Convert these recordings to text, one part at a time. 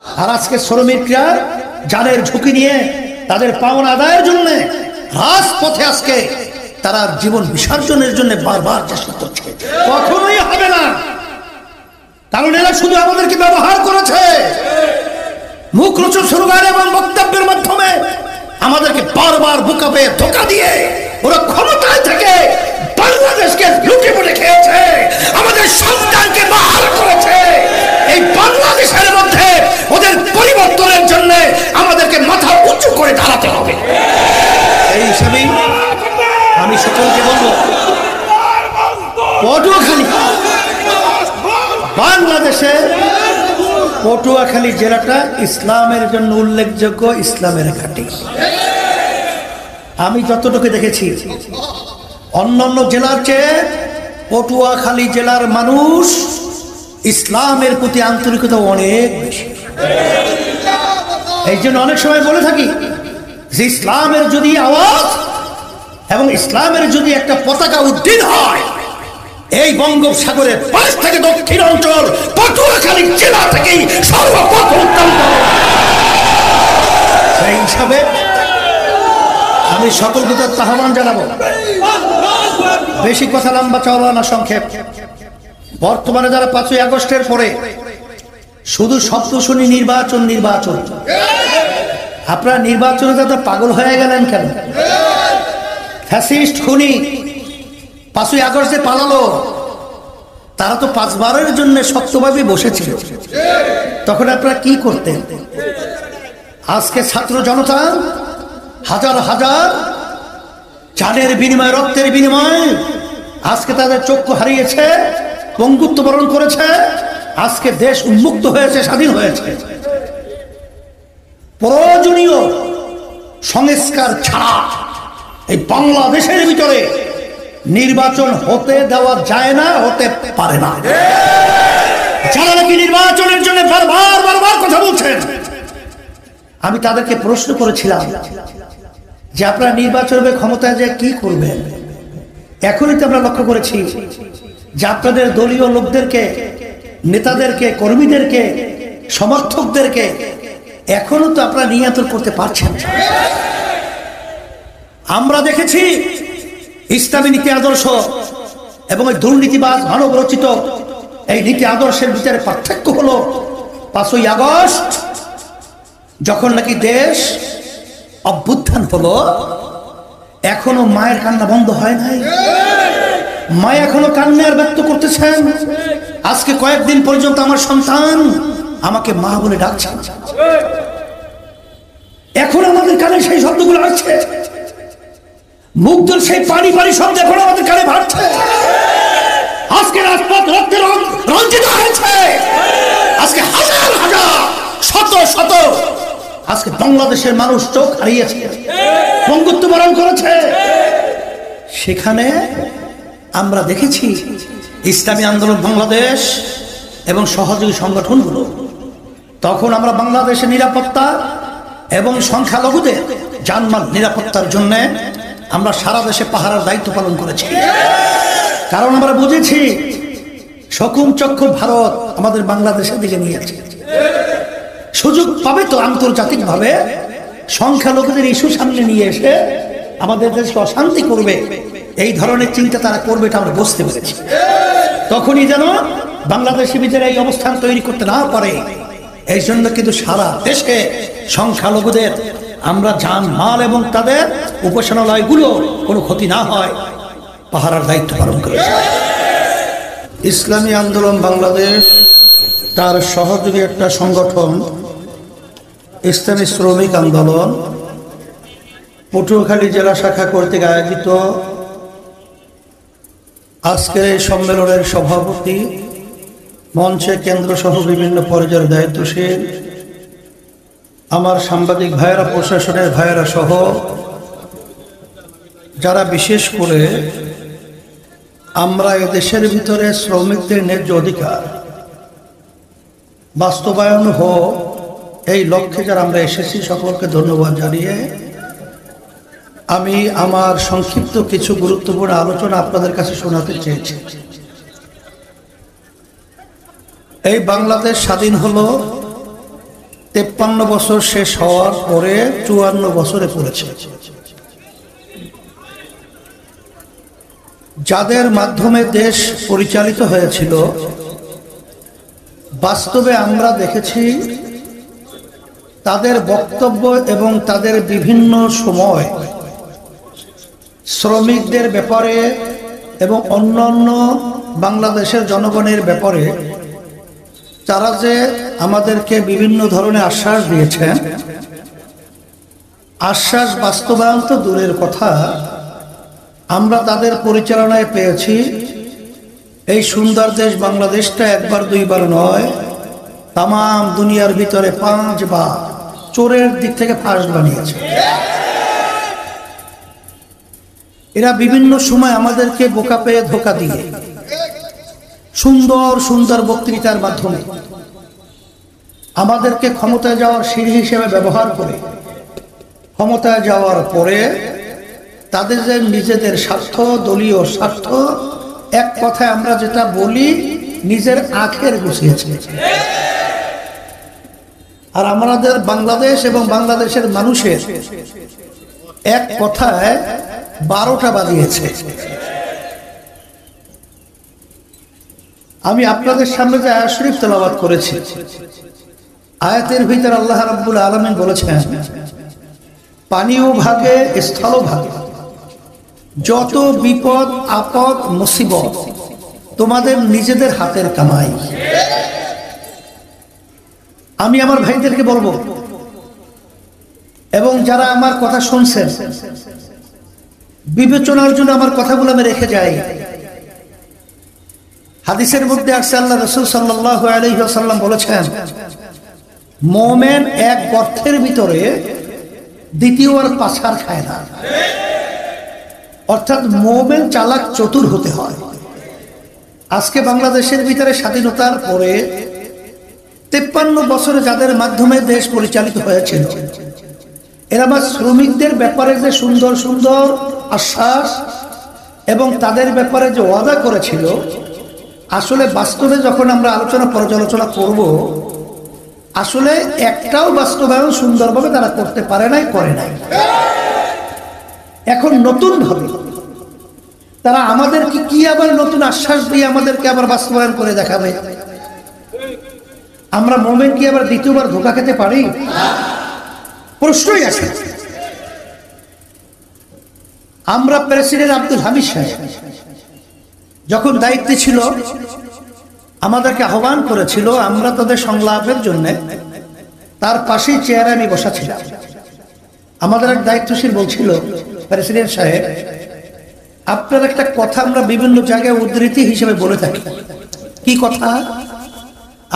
আর আজকে শ্রমিকরা জানের ঝুঁকি নিয়ে তাদের পাওনা আদায়ের জন্য রাজপথে আজকে তারা জীবন বিসর্জনের জন্য বারবার চেষ্টা করছে। কখনোই হবে না, কারণ এরা শুধু আমাদেরকে ব্যবহার করেছে মুখরোচক স্লোগান এবং বক্তব্যের মাধ্যমে আমাদেরকে বারবার বুকাবে ধোঁকা দিয়ে ওরা ক্ষমতায় থেকে বাংলাদেশকে লুটে পুটে খেয়েছে, আমাদের সন্তানকে বাহার করেছে। এই বাংলাদেশের মধ্যে ওদের পরিবর্তনের জন্য আমাদেরকে মাথা উঁচু করে দাঁড়াতে হবে। এই হিসাবে আমি সকলকে বলবো, পটুয়াখালী বাংলাদেশের পটুয়াখালী জেলাটা ইসলামের জন্য উল্লেখযোগ্য, ইসলামের ঘাঁটি। আমি যতটুকু দেখেছি অন্যান্য জেলার চেয়ে পটুয়াখালী জেলার মানুষ ইসলামের প্রতি আন্তরিকতা অনেক বেশি। এই জন্য অনেক সময় বলে থাকি যে ইসলামের যদি আওয়াজ এবং ইসলামের যদি একটা পতাকা উড্ডীন হয় এই বঙ্গোপসাগরের পাশ থেকে দক্ষিণ অঞ্চল পটুয়াখালী জেলা থেকেই সর্বপ্রথম উত্তম। সেই হিসাবে আমি সকলকে আহ্বান জানাবো, বেশি কথা লম্বা চওড়া না, সংক্ষেপ। বর্তমানে যারা 5ই আগস্টের পরে শুধু শব্দ শুনি নির্বাচন নির্বাচন, আপনারা নির্বাচনে যাতে পাগল হয়ে গেলেন কেন? ফ্যাসিস্ট খুনি 5ই আগস্টে পালালো, তারা তো 5 বারের জন্য শক্তভাবে বসেছিল, তখন আপনারা কি করতেন? আজকে ছাত্র জনতা হাজার হাজার জানের বিনিময়ে, রক্তের বিনিময়ে আজকে তাদের চক্ষু হারিয়েছে, পঙ্গুত্ব বরণ করেছে, আজকে দেশ উন্মুক্ত হয়েছে, স্বাধীন হয়েছে। প্রয়োজনীয় সংস্কার ছাড়া এই বাংলাদেশের ভিতরে নির্বাচন হতে দেওয়া যায় না, হতে পারে না। যারা নাকি নির্বাচনের জন্য বারবার বারবার কথা বলছেন, আমি তাদেরকে প্রশ্ন করেছিলাম যে আপনারা নির্বাচনে ক্ষমতায় যে কি করবেন? এখনই তো আমরা লক্ষ্য করেছি যে আপনাদের দলীয় লোকদেরকে, নেতাদেরকে, কর্মীদেরকে, সমর্থকদেরকে এখনো তো আপনারা নিয়ন্ত্রণ করতে পারছেন। আমরা দেখেছি ইসলামী নীতি আদর্শ এবং এই দুর্নীতিবাজ মানব রচিত এই নীতি আদর্শের ভিতরে পার্থক্য হলো 5ই আগস্ট যখন নাকি দেশ অভ্যুত্থান হলো, এখনো মায়ের কান্না বন্ধ হয় নাই। মা এখনো কান্নার ব্যক্ত করতেছেন। আজকে কয়েকদিন পর্যন্ত আমার সন্তান আমাকে মা বলে ডাকছে, এখন আমাদের কানে সেই শব্দগুলো আসছে। মুগ্ধর সেই পানি পানি শব্দ এখন আমাদের কানে ভাসছে। আজকে রাজপথ রক্তে রঞ্জিত হয়েছে। আজকে হাজার হাজার শত শত আজকে বাংলাদেশের মানুষ চোখ হারিয়েছে, পঙ্গুত্ব বরণ করেছে। সেখানে আমরা দেখেছি ইসলামী আন্দোলন বাংলাদেশ এবং সহযোগী সংগঠনগুলো, তখন আমরা বাংলাদেশের নিরাপত্তা এবং সংখ্যালঘুদের জানমাল নিরাপত্তার জন্য আমরা সারা দেশে পাহারার দায়িত্ব পালন করেছি। কারণ আমরা বুঝেছি শকুন চক্ষু ভারত আমাদের বাংলাদেশের দিকে নিয়েছে। সুযোগ পাবে তো আন্তর্জাতিকভাবে সংখ্যালঘুদের ইস্যু সামনে নিয়ে এসে আমাদের দেশকে অশান্তি করবে, এই ধরনের চিন্তা তারা করবে, এটা আমরা বুঝতে পেরেছি। তখনই যেন বাংলাদেশের ভিতরে এই অবস্থান তৈরি করতে না পারে, এই জন্য কিন্তু সারা দেশে সংখ্যালঘুদের আমরা জান মাল এবং তাদের উপাসনালয়গুলো কোনো ক্ষতি না হয় পাহারার দায়িত্ব পালন করেছে। ইসলামী আন্দোলন বাংলাদেশ তার সহযোগী একটা সংগঠন ইসলামী শ্রমিক আন্দোলন পটুয়াখালী জেলা শাখা কর্তৃক আয়োজিত আজকের এই সম্মেলনের সভাপতি, মঞ্চে কেন্দ্র সহ বিভিন্ন পর্যায়ের দায়িত্বশীল আমার সাংবাদিক ভাইয়েরা, প্রশাসনের ভাইয়েরা সহ যারা বিশেষ করে আমরা এদেশের ভিতরে শ্রমিকদের ন্যায্য অধিকার বাস্তবায়ন হোক এই লক্ষ্যে যারা আমরা এসেছি, সকলকে ধন্যবাদ জানিয়ে আমি আমার সংক্ষিপ্ত কিছু গুরুত্বপূর্ণ আলোচনা আপনাদের কাছে শোনাতে চেয়েছি। এই বাংলাদেশ স্বাধীন হলো 53 বছর শেষ হওয়ার পরে 54 বছরে পড়েছে। যাদের মাধ্যমে দেশ পরিচালিত হয়েছিল, বাস্তবে আমরা দেখেছি তাদের বক্তব্য এবং তাদের বিভিন্ন সময় শ্রমিকদের ব্যাপারে এবং অন্যান্য বাংলাদেশের জনগণের ব্যাপারে তারা যে আমাদেরকে বিভিন্ন ধরনের আশ্বাস দিয়েছেন, আশ্বাস বাস্তবায়ন তো দূরের কথা, আমরা তাদের পরিচালনায় পেয়েছি এই সুন্দর দেশ বাংলাদেশটা একবার দুইবার নয়, তাম দুনিয়ার ভিতরে 5 বার চোরের দিক থেকে ফার্স্ট বানিয়েছে। এরা বিভিন্ন সময় আমাদেরকে বোকা পেয়ে ধোঁকা দিয়ে সুন্দর সুন্দর বক্তৃতার মাধ্যমে আমাদেরকে ক্ষমতায় যাওয়ার সিঁড়ি হিসেবে ব্যবহার করে ক্ষমতায় যাওয়ার পরে তাদের যে নিজেদের স্বার্থ, দলীয় স্বার্থ, এক কথায় আমরা যেটা বলি নিজের আখের গুছিয়েছে। আর আমাদের বাংলাদেশ এবং বাংলাদেশের মানুষের এক কথায় 12টা বাজিয়েছে। আমি আপনাদের সামনে যে আয়াত শরীফ তেলাওয়াত করেছি, আয়াতের ভিতর আল্লাহ রাব্বুল আলামিন বলেছেন, পানিও ভাগে স্থলও ভাগে, যত বিপদ আপদ মুসিবত তোমাদের নিজেদের হাতের কামাই। আমি আমার ভাইদেরকে বলবো এবং যারা আমার কথা শুনছেন, বিবেচনার জন্য আমার কথাগুলো আমি রেখে যাই। হাদিসের মধ্যে আসছে, আল্লাহ রাসূল সাল্লাল্লাহু আলাইহি ওয়াসাল্লাম বলেছেন, মুমিন এক গর্তের ভিতরে দ্বিতীয়বার পাছার খায় না। অর্থাৎ মুমিন চালাক চতুর হতে হয়। আজকে বাংলাদেশের ভিতরে স্বাধীনতার পরে 53 বছরে যাদের মাধ্যমে দেশ পরিচালিত হয়েছিল, এরা আমার শ্রমিকদের ব্যাপারে যে সুন্দর সুন্দর আশ্বাস এবং তাদের ব্যাপারে যে ওয়াদা করেছিল, আসলে বাস্তবে যখন আমরা আলোচনা পর্যালোচনা করব, আসলে একটাও বাস্তবায়ন সুন্দরভাবে তারা করতে পারে নাই, করে নাই। এখন নতুন ভাবে তারা আমাদেরকে কি আবার নতুন আশ্বাস দিয়ে আমাদেরকে আবার বাস্তবায়ন করে দেখাবে? আমরা মুমিন কি আবার দ্বিতীয়বার ধোঁকা খেতে পারি? প্রশ্নই আছে। আমরা প্রেসিডেন্ট আব্দুল হামিদ সাহেব যখন দায়িত্বে ছিল, আমাদেরকে আহ্বান করেছিল, আমরা তাদের সংলাপের জন্য তার পাশেই চেয়ারে আমি বসা ছিলাম। আমাদের এক দায়িত্বশীল বলছিল, প্রেসিডেন্ট সাহেব, আপনার একটা কথা আমরা বিভিন্ন জায়গায় উদ্ধৃতি হিসেবে বলে থাকি। কি কথা?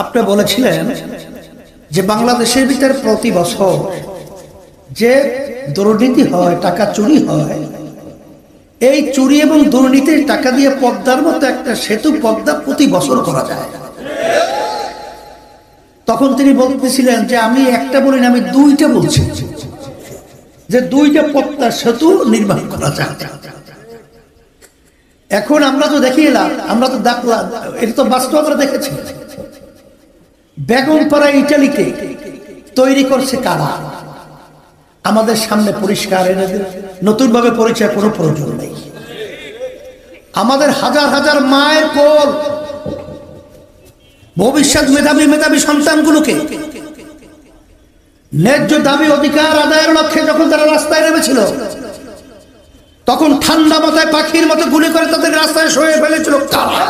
আপনি বলেছিলেন যে বাংলাদেশের ভিতরে প্রতি বছর যে দুর্নীতি হয়, টাকা চুরি হয়, এই চুরি এবং দুর্নীতির টাকা দিয়ে পদ্মার মতো একটা সেতু পদ্মা প্রতি বছর করা যায়। তখন তিনি বলতেছিলেন যে আমি একটা বলিনি, আমি 2টা বলছি, যে 2টা পদ্মা সেতু নির্মাণ করা যায়। এখন আমরা তো দেখিয়ে এলাম, আমরা তো দেখলাম, এটা তো বাস্তব আমরা দেখেছি। বেগমপাড়া ইটালিতে তৈরি করছে কারা? আমাদের সামনে পরিষ্কার, নতুন ভাবে পরিচয় কোনো প্রয়োজন নেই। আমাদের হাজার হাজার মায়ের কোল, ভবিষ্যৎ মেধাবী মেধাবী সন্তানগুলোকে ন্যায্য দাবি অধিকার আদায়ের লক্ষ্যে যখন তারা রাস্তায় নেমেছিল, তখন ঠান্ডা মাথায় পাখির মতো গুলি করে তাদের রাস্তায় সরিয়ে ফেলেছিল কারা?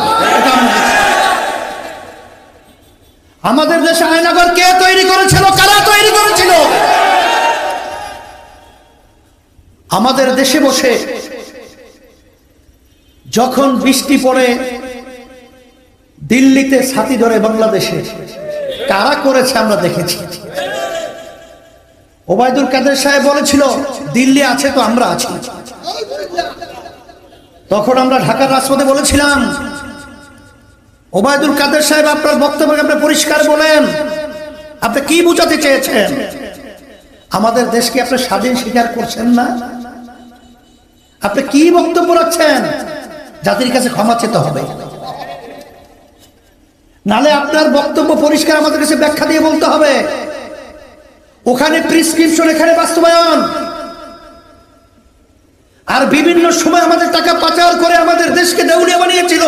আমাদের দেশে আয়নাঘর কে তৈরি করেছিল? কারা তৈরি করেছিল? আমাদের দেশে বসে যখন বৃষ্টি পড়ে দিল্লিতে ছাতি ধরে বাংলাদেশে কারা করেছে আমরা দেখেছি। ওবায়দুল কাদের সাহেব বলেছিল, দিল্লি আছে তো আমরা আছি। তখন আমরা ঢাকার রাজপথে বলেছিলাম, ওবায়দুল কাদের সাহেব, আপনার বক্তব্য আপনি পরিষ্কার বলেন, আপনি কি বোঝাতে চেয়েছেন? আমাদের দেশকে আপনি স্বাধীন স্বীকার করছেন না? আপনি কি বক্তব্য রাখছেন? জাতির কাছে ক্ষমা চেতে হবে, নালে আপনার বক্তব্য পরিষ্কার আমাদের কাছে ব্যাখ্যা দিয়ে বলতে হবে। ওখানে প্রেসক্রিপশন, এখানে বাস্তবায়ন। আর বিভিন্ন সময় আমাদের টাকা পাচার করে আমাদের দেশকে দেউলিয়া বানিয়েছিল,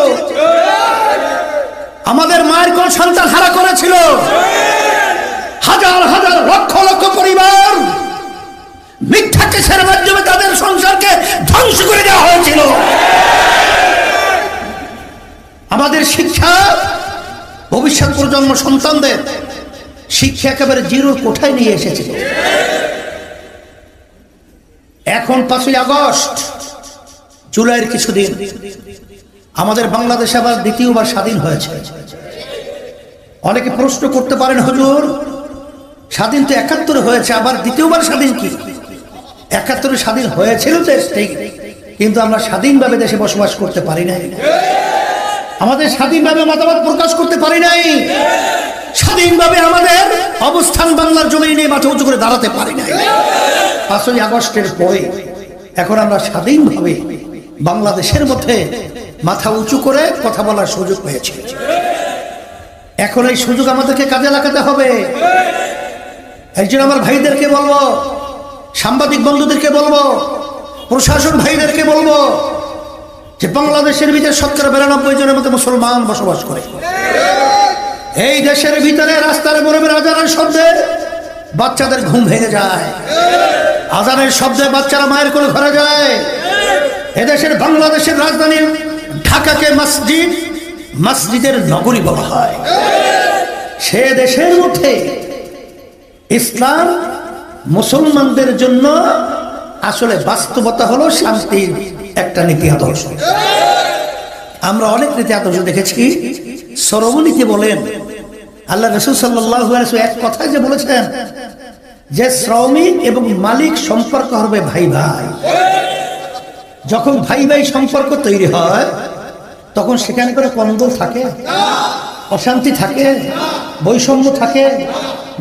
আমাদের মায়ের কোন সন্তান হারা করেছিল, হাজার হাজার লক্ষ লক্ষ পরিবার মিথ্যা কেসের মাধ্যমে তাদের সংসারকে ধ্বংস করে দেওয়া হয়েছিল। আমাদের শিক্ষা, ভবিষ্যৎ প্রজন্ম সন্তানদের শিক্ষা একেবারে জিরোর কোঠায় নিয়ে এসেছিল। এখন 5ই আগস্ট, জুলাইয়ের কিছুদিন, আমাদের বাংলাদেশ আবার দ্বিতীয়বার স্বাধীন হয়েছে। অনেকে প্রশ্ন করতে পারেন, হুজুর স্বাধীন তো 71 হয়েছে, আবার দ্বিতীয়বার স্বাধীন কি? 71 স্বাধীন হয়েছিল দেশ ঠিক, কিন্তু আমরা স্বাধীনভাবে দেশে বসবাস করতে পারি নাই, আমাদের স্বাধীনভাবে মতামত প্রকাশ করতে পারি নাই, স্বাধীনভাবে আমাদের অবস্থান বাংলার জমিনে নিয়ে মাথা উঁচু করে দাঁড়াতে পারি নাই। 5ই আগস্টের পরে এখন আমরা স্বাধীনভাবে বাংলাদেশের মধ্যে মাথা উঁচু করে কথা বলার সুযোগ পেয়েছি। এখন এই সুযোগ আমাদেরকে কাজে লাগাতে হবে। একজন আমার ভাইদেরকে বলবো, সাংবাদিক বন্ধুদেরকে বলবো, প্রশাসন ভাইদেরকে বলবো যে বাংলাদেশের ভিতরে 92% জনের মধ্যে মুসলমান বসবাস করে। এই দেশের ভিতরে রাস্তার গরমের আজানের শব্দে বাচ্চাদের ঘুম ভেঙে যায়, আজানের শব্দে বাচ্চারা মায়ের কোলে ঘরে যায়। এদেশের বাংলাদেশের রাজধানী ঢাকাকে মসজিদের নগরী বলা হয়। সে দেশের মধ্যে ইসলাম মুসলমানদের জন্য আসলে বাস্তবতা হলো শান্তির একটা নীতি আদর্শ। আমরা অনেক নীতি আদর্শ দেখেছি। শ্রমনীতি বলেন, আল্লাহ রাসূল সাল্লাল্লাহু আলাইহি ওয়াসাল্লাম এক কথায় যে বলেছেন যে শ্রমিক এবং মালিক সম্পর্ক হবে ভাই ভাই। যখন ভাই ভাই সম্পর্ক তৈরি হয় তখন সেখানে করে কন্দল থাকে, অশান্তি থাকে, বৈষম্য থাকে,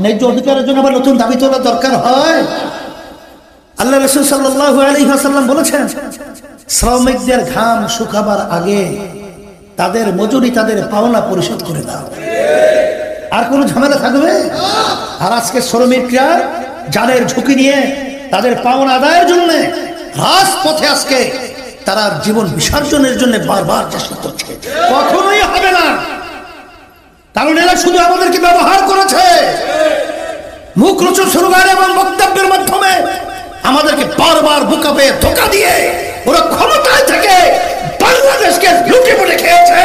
ন্যায্য অধিকারের জন্য আবার নতুন দাবি তোলার দরকার হয়। আল্লাহ রাসূল সাল্লাল্লাহু আলাইহি ওয়াসাল্লাম বলেছেন, শ্রমিকদের ঘাম শুকাবার আগে তাদের মজুরি, তাদের পাওনা পরিশোধ করে দাও, আর কোনো ঝামেলা থাকবে? আর আজকে শ্রমিকরা জানের ঝুঁকি নিয়ে তাদের পাওনা আদায়ের জন্য রাজপথে আজকে তারা জীবন বিসর্জনের জন্য বারবার চেষ্টা করছে। কখনোই হবে না, কারণ এরা শুধু আমাদেরকে ব্যবহার করেছে মুখরোচক স্লোগান এবং বক্তব্যের মাধ্যমে, আমাদেরকে বারবার বুকাবে ধোঁকা দিয়ে ওরা ক্ষমতায় থেকে বাংলাদেশকে লুটে পুটে খেয়েছে,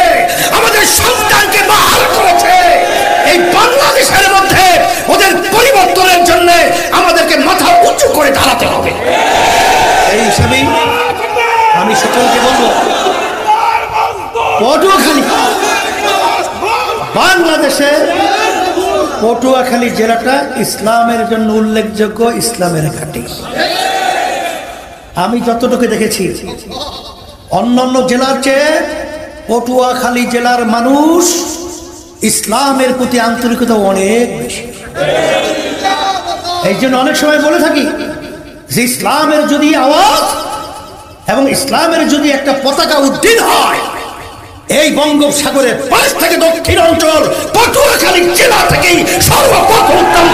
আমাদের সন্তানকে বাহাল করেছে। এই বাংলাদেশের মধ্যে ওদের পরিবর্তনের জন্য আমাদেরকে মাথা উঁচু করে দাঁড়াতে হবে। এই হিসাবে আমি সকলকে বলবো, পটুয়াখালী, বাংলাদেশের পটুয়াখালী জেলাটা ইসলামের জন্য উল্লেখযোগ্য, ইসলামের ঘাঁটি। আমি যতটুকু দেখেছি অন্যান্য জেলার চেয়ে পটুয়াখালী জেলার মানুষ ইসলামের প্রতি আন্তরিকতা অনেক বেশি। এই জন্য অনেক সময় বলে থাকি যে ইসলামের যদি আওয়াজ এবং ইসলামের যদি একটা পতাকা উড্ডীন হয়, এই বঙ্গোপসাগরের পাশ থেকে দক্ষিণ অঞ্চল পটুয়াখালী জেলা থেকেই সর্বপ্রথম উত্তম।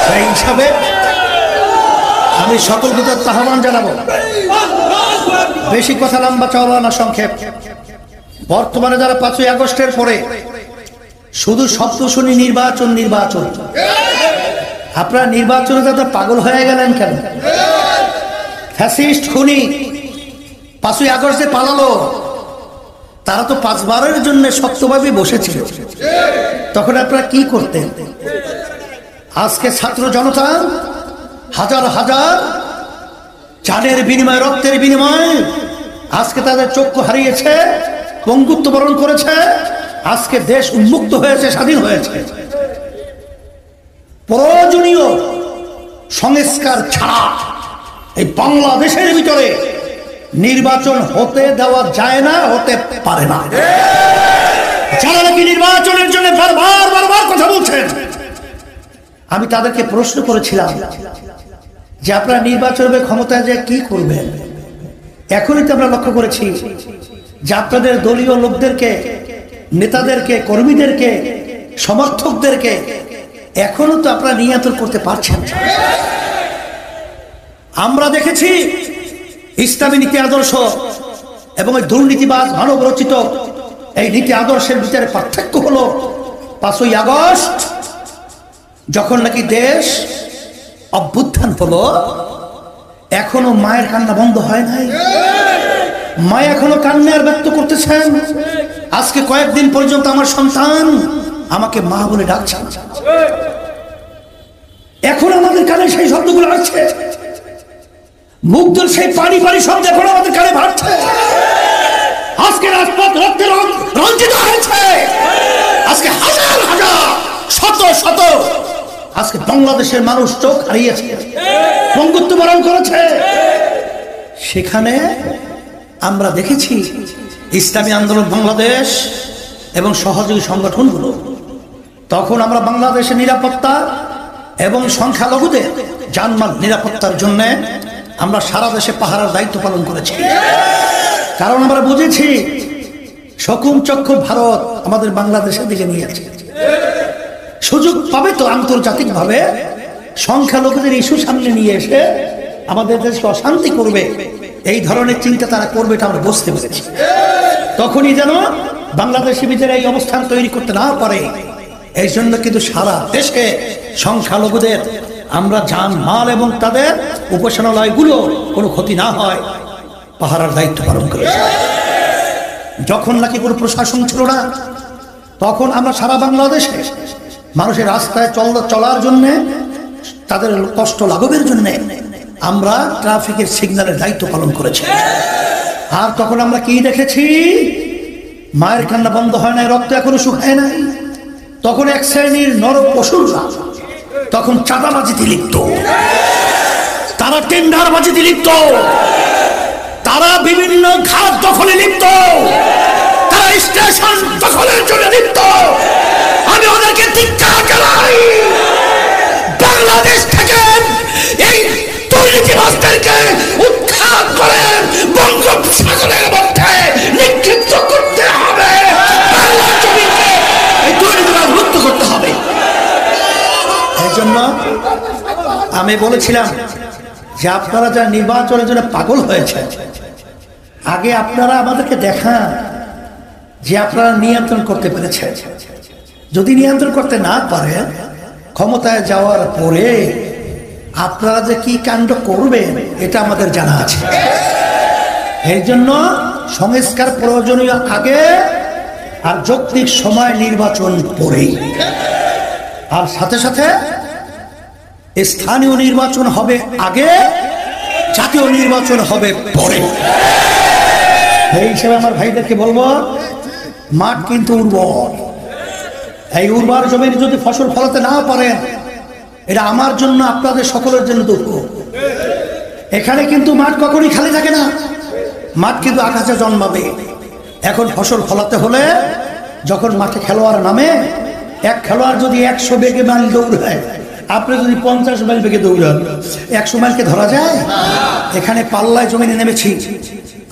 সেই হিসাবে আমি সকলকে তার আহ্বান জানাবো, বেশি কথা লম্বা চওড়া না, সংক্ষেপ। বর্তমানে যারা 5ই আগস্টের পরে শুধু শব্দ শুনি নির্বাচন নির্বাচন, আপনারা নির্বাচনে যাতে পাগল হয়ে গেলেন কেন? ফ্যাসিস্ট খুনি 5ই আগস্টে পালালো, তারা তো 5 বারের জন্য শক্তভাবে বসেছিল। তখন আপনারা কি করতেন? আজকে ছাত্র জনতা হাজার হাজার জানের বিনিময়ে, রক্তের বিনিময়ে আজকে তাদের চক্ষু হারিয়েছে, পঙ্গুত্ব বরণ করেছে, আজকে দেশ উন্মুক্ত হয়েছে, স্বাধীন হয়েছে। প্রয়োজনীয় সংস্কার ছাড়া এই বাংলাদেশের ভিতরে নির্বাচন হতে দেওয়া যায় না, হতে পারে না। যারা নাকি নির্বাচনের জন্য বারবার কথা বলছেন, আমি তাদেরকে প্রশ্ন করেছিলাম যে আপনারা নির্বাচনের ক্ষমতায় যে কি করবেন? এখনই তো আমরা লক্ষ্য করেছি যে আপনাদের দলীয় লোকদেরকে, নেতাদেরকে, কর্মীদেরকে, সমর্থকদেরকে এখনো তো আপনারা নিয়ন্ত্রণ করতে পারছেন। আমরা দেখেছি ইসলামী নীতি আদর্শ এবং এই দুর্নীতিবাজ মানব রচিত এই নীতি আদর্শের ভিতরে পার্থক্য হলো 5ই আগস্ট যখন নাকি দেশ অভ্যুত্থান হলো, এখনো মায়ের কান্না বন্ধ হয় নাই। মা এখনো কান্নার ব্যক্ত করতেছেন। আজকে কয়েকদিন পর্যন্ত আমার সন্তান আমাকে মা বলে ডাকছে। এখন আমাদের কানে সেই শব্দগুলো আসছে, মুগ্ধর সেই পানি পানি শব্দ এখন আমাদের কানে ভাসছে। আজকে রাজপথ রক্তে রঞ্জিত হয়েছে। আজকে হাজার হাজার শত শত আজকে বাংলাদেশের মানুষ চোখ হারিয়েছে, বঙ্গত্ব বরণ করেছে। সেখানে আমরা দেখেছি ইসলামী আন্দোলন বাংলাদেশ এবং সহযোগী সংগঠনগুলো, তখন আমরা বাংলাদেশের নিরাপত্তা এবং সংখ্যালঘুদের জানমাল নিরাপত্তার জন্য আমরা সারা দেশে পাহারার দায়িত্ব পালন করেছি। কারণ আমরা বুঝেছি শকুন চক্ষু ভারত আমাদের বাংলাদেশের দিকে নিয়েছে। সুযোগ পাবে তো আন্তর্জাতিকভাবে সংখ্যালঘুদের ইস্যু সামনে নিয়ে এসে আমাদের দেশকে অশান্তি করবে, এই ধরনের চিন্তা তারা করবে, এটা আমরা বুঝতে পেরেছি। তখনই যেন বাংলাদেশের ভিতরে এই অবস্থান তৈরি করতে না পারে, এই জন্য কিন্তু সারা দেশে সংখ্যালঘুদের আমরা জান মাল এবং তাদের উপাসনালয়গুলো কোনো ক্ষতি না হয় পাহারার দায়িত্ব পালন করেছি। যখন নাকি কোনো প্রশাসন ছিল না, তখন আমরা সারা বাংলাদেশে মানুষের রাস্তায় চলার জন্যে, তাদের কষ্ট লাঘবের জন্যে আমরা ট্রাফিকের সিগন্যালের দায়িত্ব পালন করেছি। আর তখন আমরা কি দেখেছি? মায়ের কান্না বন্ধ হয় নাই, রক্ত এখনো শুকায় নাই। তখন এক শ্রেণীর নর পশুরা তখন চাঁদাবাজিতে লিপ্ত, তারা টেন্ডারবাজিতে লিপ্ত, তারা বিভিন্ন ঘাট দখলে লিপ্ত, তারা স্টেশন দখলের জন্য লিপ্ত। আমি ওদেরকে ধিক্কার জানাই। বাংলাদেশ থেকে এই দুর্নীতিবাজদেরকে উৎখাত করে বঙ্গোপসাগরের মধ্যে নিক্ষিপ্ত করতে হবে। বাংলা জমিকে এই দুর্নীতিবাজ মুক্ত করতে হবে। এই জন্য আমি বলেছিলাম যে আপনারা যা নির্বাচনের জন্য পাগল হয়েছে, আগে আপনারা আমাদেরকে দেখান যে আপনারা নিয়ন্ত্রণ করতে পেরেছেন। যদি নিয়ন্ত্রণ করতে না পারেন, ক্ষমতায় যাওয়ার পরে আপনারা যে কি কাণ্ড করবেন এটা আমাদের জানা আছে। এই জন্য সংস্কার প্রয়োজনীয় আগে, আর যৌক্তিক সময় নির্বাচন পরেই, আর সাথে সাথে স্থানীয় নির্বাচন হবে আগে, জাতীয় নির্বাচন হবে পরে। এই হিসেবে আমার ভাইদেরকে বলবো, মাঠ কিন্তু উর্বর। এই উর্বর জমির যদি ফসল ফলাতে না পারেন, এটা আমার জন্য আপনাদের সকলের জন্য দুঃখ। এখানে কিন্তু মাঠ কখনই খালি থাকে না, মাঠ কিন্তু আকাশে জন্মাবে। এখন ফসল ফলাতে হলে যখন মাঠে খেলোয়াড় নামে, এক খেলোয়াড় যদি 100 বেগে মাইল দৌড়ায়, আপনি যদি 50 মাইল বেগে দৌড়ান, 100 মাইলকে ধরা যায়? এখানে পাল্লায় জমিনে নেমেছি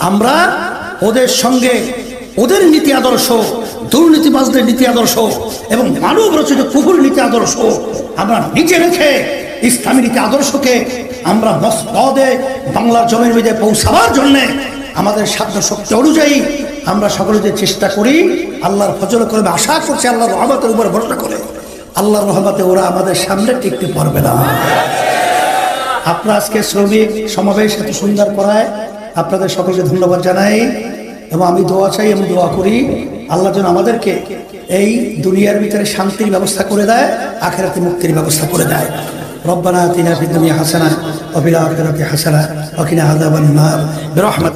আমরা। ওদের সঙ্গে ওদের নীতি আদর্শ, দুর্নীতিবাজদের নীতি আদর্শ এবং মানব রচিত কুফুর নীতি আদর্শ আমরা নিচে রেখে ইসলামী নীতি আদর্শকে আমরা মসনদে বাংলার জমির মধ্যে পৌঁছাবার জন্য আমাদের সাধ্য শক্তি অনুযায়ী আমরা সকলে যে চেষ্টা করি, আল্লাহর ফজল করবে আশা করছি, আল্লাহর রহমতের উপর ভরসা করে। আল্লাহর রহমতে ওরা আমাদের সামনে টিকতে পারবে না। আপনারা আজকে শ্রমিক সমাবেশ এত সুন্দর করায় আপনাদের সকলকে ধন্যবাদ জানাই এবং আমি দোয়া চাই এবং দোয়া করি আল্লাহ যেন আমাদেরকে এই দুনিয়ার ভিতরে শান্তির ব্যবস্থা করে দেয়, আখিরাতে মুক্তির ব্যবস্থা করে দেয়। রব্বানা আতিনা ফিদ দুনিয়া হাসানাহ ওয়া ফিল আখিরাতি হাসানাহ ওয়া কিনা আযাবান নার বিরহমাতিকা।